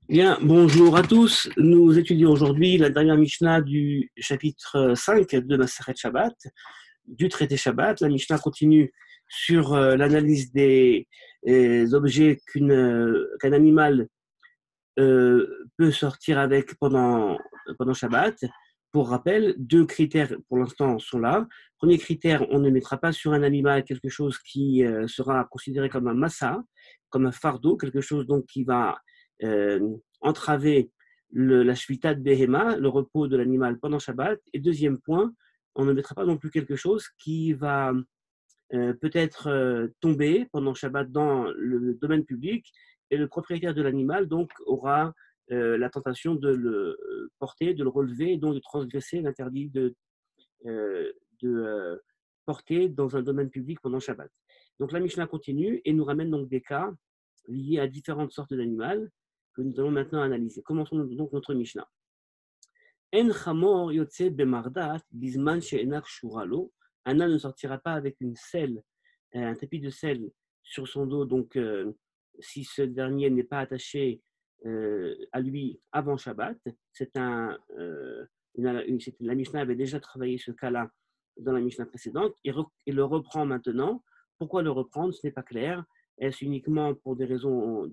Bien, bonjour à tous. Nous étudions aujourd'hui la dernière Mishnah du chapitre 5 de Masechet Shabbat, du traité Shabbat. La Mishnah continue sur l'analyse des objets qu'un animal peut sortir avec pendant Shabbat. Pour rappel, deux critères pour l'instant sont là. Premier critère, on ne mettra pas sur un animal quelque chose qui sera considéré comme un massa, comme un fardeau, quelque chose donc qui va euh, entraver la shvita de Behema, le repos de l'animal pendant Shabbat. Et deuxième point, on ne mettra pas non plus quelque chose qui va peut-être tomber pendant Shabbat dans le domaine public et le propriétaire de l'animal donc aura la tentation de le porter, de le relever et donc de transgresser l'interdit euh, de porter dans un domaine public pendant Shabbat. Donc la Mishnah continue et nous ramène donc des cas liés à différentes sortes d'animaux que nous allons maintenant analyser. Commençons donc notre Mishnah. En chamor yotse bemardat bisman she'enak shuralo. Un âne ne sortira pas avec une selle, un tapis de selle sur son dos, donc si ce dernier n'est pas attaché à lui avant Shabbat. La Mishnah avait déjà travaillé ce cas-là dans la Mishnah précédente et le reprend maintenant. Pourquoi le reprendre? Ce n'est pas clair. Est-ce uniquement pour des raisons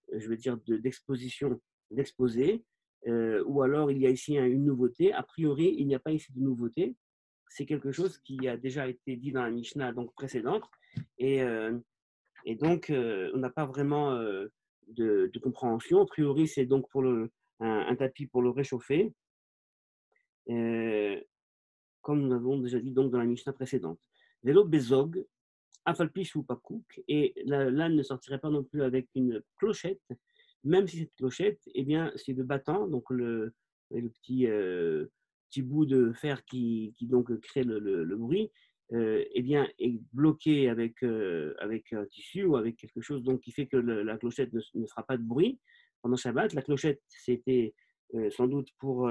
d'exposition, d'exposer, ou alors il y a ici une nouveauté? A priori, il n'y a pas ici de nouveauté. C'est quelque chose qui a déjà été dit dans la Mishnah donc précédente. Et, euh, et donc, on n'a pas vraiment de compréhension. A priori, c'est donc pour un tapis pour le réchauffer, euh, comme nous l'avons déjà dit donc dans la Mishnah précédente. Vélo Bezog, Afalpish ou Pakouk, et l'âne ne sortirait pas non plus avec une clochette, même si cette clochette, eh bien, c'est le battant, donc le petit bout de fer qui donc crée le bruit, eh bien, est bloqué avec un tissu ou avec quelque chose donc, qui fait que la clochette ne fera pas de bruit pendant Shabbat. La clochette, c'était sans doute pour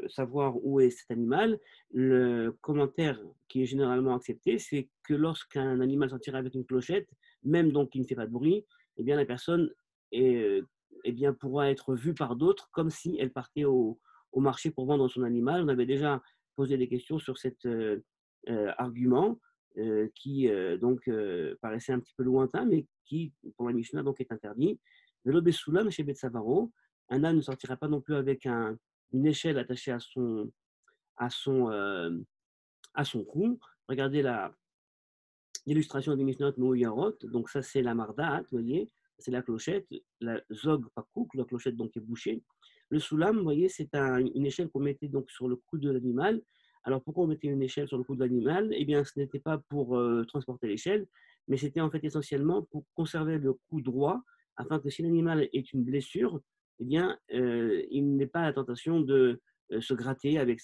savoir où est cet animal. Le commentaire qui est généralement accepté, c'est que lorsqu'un animal sortira avec une clochette, même donc qui ne fait pas de bruit, eh bien la personne eh bien, pourra être vue par d'autres comme si elle partait au marché pour vendre son animal. On avait déjà posé des questions sur cet argument qui paraissait un petit peu lointain, mais qui, pour la Mishnah, donc, est interdit. Velo Besoulam chez Betsavaro, un âne ne sortira pas non plus avec une échelle attachée à son, euh, à son cou. Regardez l'illustration des Mishnot Mouyarot. Donc, ça, c'est la Mardaat, vous voyez, c'est la clochette. La Zog Pakouk, la clochette donc est bouchée. Le Soulam, vous voyez, c'est une échelle qu'on mettait donc sur le cou de l'animal. Alors, pourquoi on mettait une échelle sur le cou de l'animal? Eh bien, ce n'était pas pour transporter l'échelle, mais c'était en fait essentiellement pour conserver le cou droit, afin que si l'animal est une blessure, eh bien, il n'ait pas la tentation de se gratter avec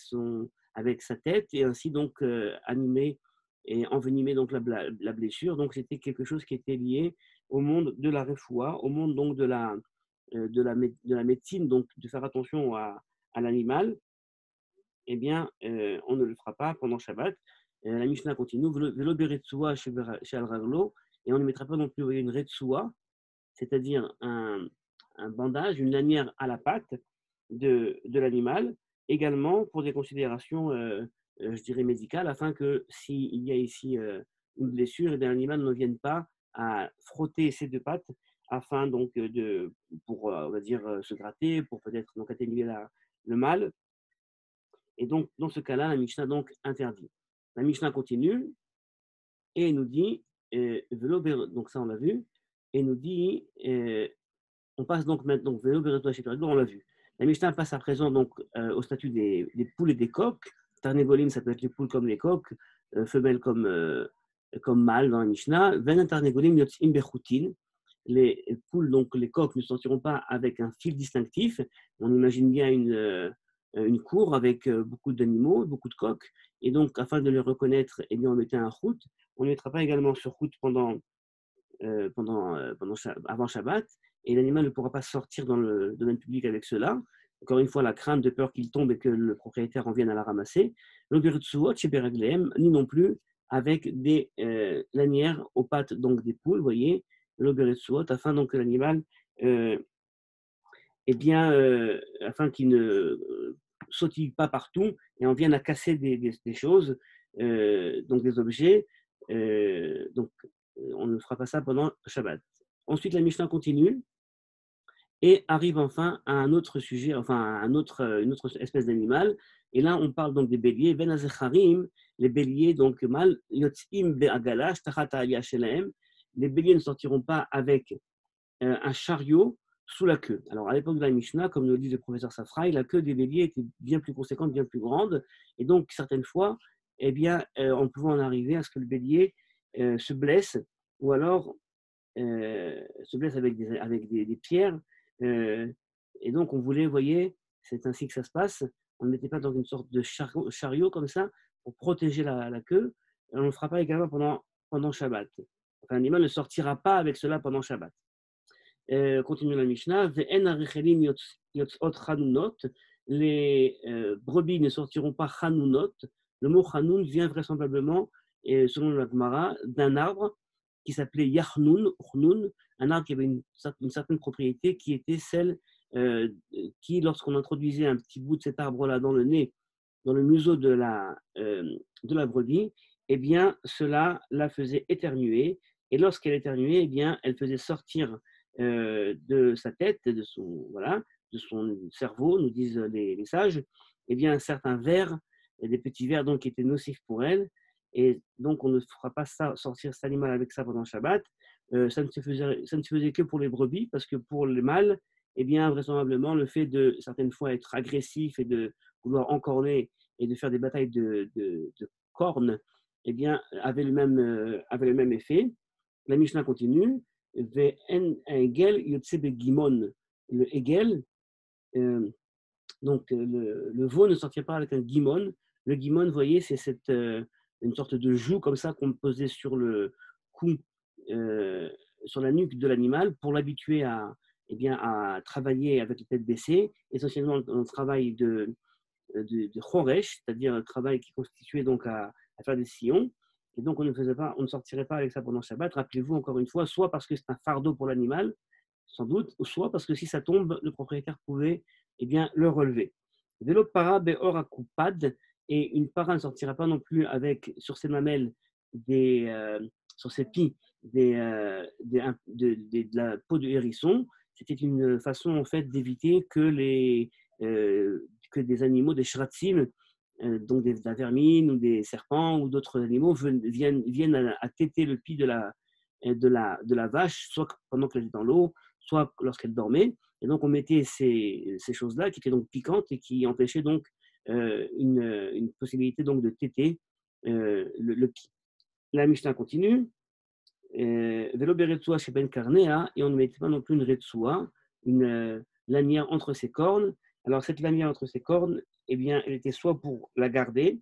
sa tête et ainsi donc animer et envenimer donc la blessure. Donc c'était quelque chose qui était lié au monde de la refoua, au monde donc de la médecine, donc de faire attention à l'animal. Eh bien, on ne le fera pas pendant Shabbat. La Mishnah continue, velo beretsua chez Al-Raglo, et on ne mettra pas non plus une retsua, c'est-à-dire un bandage, une lanière à la patte de l'animal, également pour des considérations, je dirais, médicales, afin que s'il y a ici une blessure, l'animal ne vienne pas à frotter ses deux pattes, afin donc pour, on va dire, se gratter, pour peut-être donc atténuer le mal. Et donc, dans ce cas-là, la Mishnah donc interdit. La Mishnah continue et nous dit, donc ça on l'a vu, et nous dit, on passe donc maintenant, on l'a vu. La Mishnah passe à présent donc au statut des poules et des coqs. Tarnégolim, ça peut être les poules comme les coqs, femelles comme mâles dans la Mishnah. Venin tarnégolim yotzim bechutin. Les poules, donc les coqs, ne sortiront pas avec un fil distinctif. On imagine bien une cour avec beaucoup d'animaux, beaucoup de coqs. Et donc, afin de les reconnaître, eh bien, on mettait un route. On ne mettra pas également sur route avant Shabbat, et l'animal ne pourra pas sortir dans le domaine public avec cela. Encore une fois, la crainte de peur qu'il tombe et que le propriétaire en vienne à la ramasser. Ni non plus avec des lanières aux pattes donc des poules, vous voyez, l'oberetsuot, afin donc que l'animal, eh bien, afin qu'il ne sautille pas partout et on vienne à casser des choses, donc des objets. Donc, on ne fera pas ça pendant Shabbat. Ensuite, la Mishnah continue et arrive enfin à un autre sujet, enfin à une autre espèce d'animal. Et là, on parle donc des béliers. Ben azecharim, les béliers, donc mâles, yotzim be'agala, shtachat ha'aliyah shelahem. Les béliers ne sortiront pas avec un chariot sous la queue. Alors, à l'époque de la Mishnah, comme nous le dit le professeur Safraï, la queue des béliers était bien plus conséquente, bien plus grande. Et donc, certaines fois, eh bien, on pouvait en arriver à ce que le bélier se blesse ou alors se blesse avec des pierres. euh, et donc, on voulait, vous voyez, c'est ainsi que ça se passe. On ne mettait pas dans une sorte de chariot comme ça pour protéger la queue. Et on ne le fera pas également pendant Shabbat. Enfin, l'animal ne sortira pas avec cela pendant Shabbat. Continue la Mishnah. Ve'en harichelim yotzot chanunot. Les brebis ne sortiront pas chanunot. Le mot chanoun vient vraisemblablement, selon la Gemara, d'un arbre qui s'appelait Yachnoun, un arbre qui avait une certaine propriété qui était celle qui, lorsqu'on introduisait un petit bout de cet arbre-là dans le nez, dans le museau de la brebis, eh bien, cela la faisait éternuer. Et lorsqu'elle éternuait, eh bien, elle faisait sortir de sa tête, voilà, de son cerveau, nous disent les sages, eh bien, un certain ver, des petits vers donc, qui étaient nocifs pour elle. Et donc, on ne fera pas sortir cet animal avec ça pendant Shabbat. Ça ne se faisait que pour les brebis, parce que pour les mâles, eh bien, vraisemblablement, le fait de certaines fois être agressif et de vouloir encorner et de faire des batailles de cornes, eh bien, avait le même effet. La Mishnah continue. Ve'en egel yotse begimon. Le egel, donc le veau ne sortira pas avec un guimon. Le guimon, vous voyez, c'est une sorte de joug comme ça qu'on posait sur le cou, sur la nuque de l'animal pour l'habituer eh bien, à travailler avec la tête baissée, essentiellement un travail de choresh, c'est-à-dire un travail qui constituait donc à faire des sillons. Et donc, on ne sortirait pas avec ça pendant Shabbat. Rappelez-vous encore une fois, soit parce que c'est un fardeau pour l'animal, sans doute, ou soit parce que si ça tombe, le propriétaire pouvait eh bien, le relever. Vélo para beor akupad, et une para ne sortira pas non plus avec sur ses mamelles, sur ses pieds, de la peau de hérisson. C'était une façon en fait d'éviter que des animaux, des shratzim, donc des vermines ou des serpents ou d'autres animaux viennent à téter le pied de la vache, soit pendant qu'elle était dans l'eau, soit lorsqu'elle dormait. Et donc, on mettait ces choses-là qui étaient donc piquantes et qui empêchaient donc une possibilité donc de téter le pied. La Mishnah continue. Vélo beretsua chez Ben Karnea, et on ne mettait pas non plus une retsua, une lanière entre ses cornes. Alors, cette lanière entre ses cornes, eh bien, elle était soit pour la garder,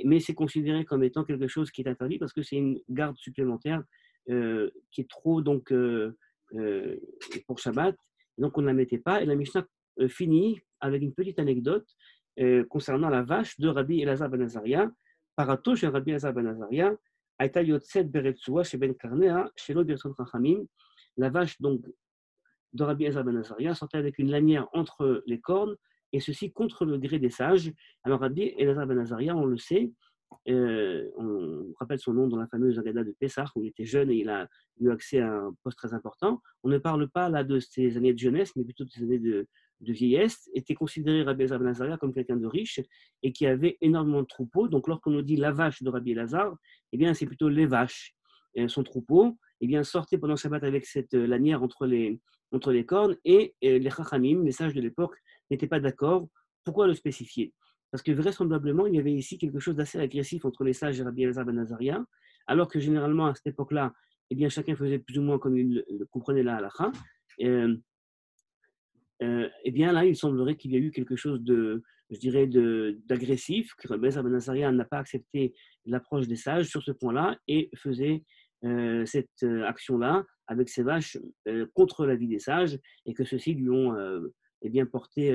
mais c'est considéré comme étant quelque chose qui est interdit parce que c'est une garde supplémentaire qui est trop donc, euh, pour Shabbat. Donc, on ne la mettait pas. Et la Mishnah finit avec une petite anecdote concernant la vache de Rabbi Elazar ben Azaria. Parato chez Rabbi Elazar ben Azaria, Aïta Yotzet Beretsua chez Ben Karnea, chez l'Oberson Chachamim. La vache donc de Rabbi Elazar ben Azaria sortait avec une lanière entre les cornes, et ceci contre le gré des sages. Alors Rabbi Elazar ben Azaria, on le sait, on rappelle son nom dans la fameuse Agada de Pessah, où il était jeune et il a eu accès à un poste très important. On ne parle pas là de ses années de jeunesse, mais plutôt de ses années de vieillesse. Était considéré Rabbi Elazar ben Azaria comme quelqu'un de riche et qui avait énormément de troupeaux. Donc lorsqu'on nous dit la vache de Rabbi Elazar, eh bien c'est plutôt les vaches. Son troupeau, eh bien sortait pendant Shabbat avec cette lanière entre les cornes, et les Chachamim, les sages de l'époque, n'étaient pas d'accord. Pourquoi le spécifier? Parce que vraisemblablement, il y avait ici quelque chose d'assez agressif entre les sages et Rabbi Elazar ben Azaria, alors que généralement, à cette époque-là, eh bien, chacun faisait plus ou moins comme il le comprenait la halakha. Eh bien, là, il semblerait qu'il y ait eu quelque chose je dirais, d'agressif, que Rabbi Elazar ben Azaria n'a pas accepté l'approche des sages sur ce point-là et faisait cette action-là avec ses vaches contre la vie des sages, et que ceux-ci lui ont eh bien, porté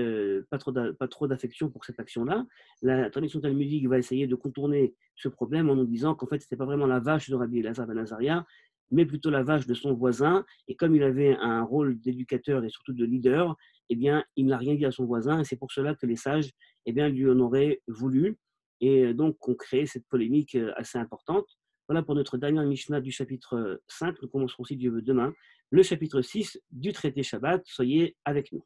pas trop d'affection pour cette action-là. La tradition talmudique va essayer de contourner ce problème en nous disant qu'en fait, ce n'était pas vraiment la vache de Rabbi Elazar ben Azaria, mais plutôt la vache de son voisin. Et comme il avait un rôle d'éducateur et surtout de leader, eh bien, il n'a rien dit à son voisin. Et c'est pour cela que les sages, eh bien, lui en auraient voulu. Et donc, on crée cette polémique assez importante. Voilà pour notre dernière Mishnah du chapitre 5. Nous commencerons aussi, Dieu veut, demain, le chapitre 6 du traité Shabbat. Soyez avec nous.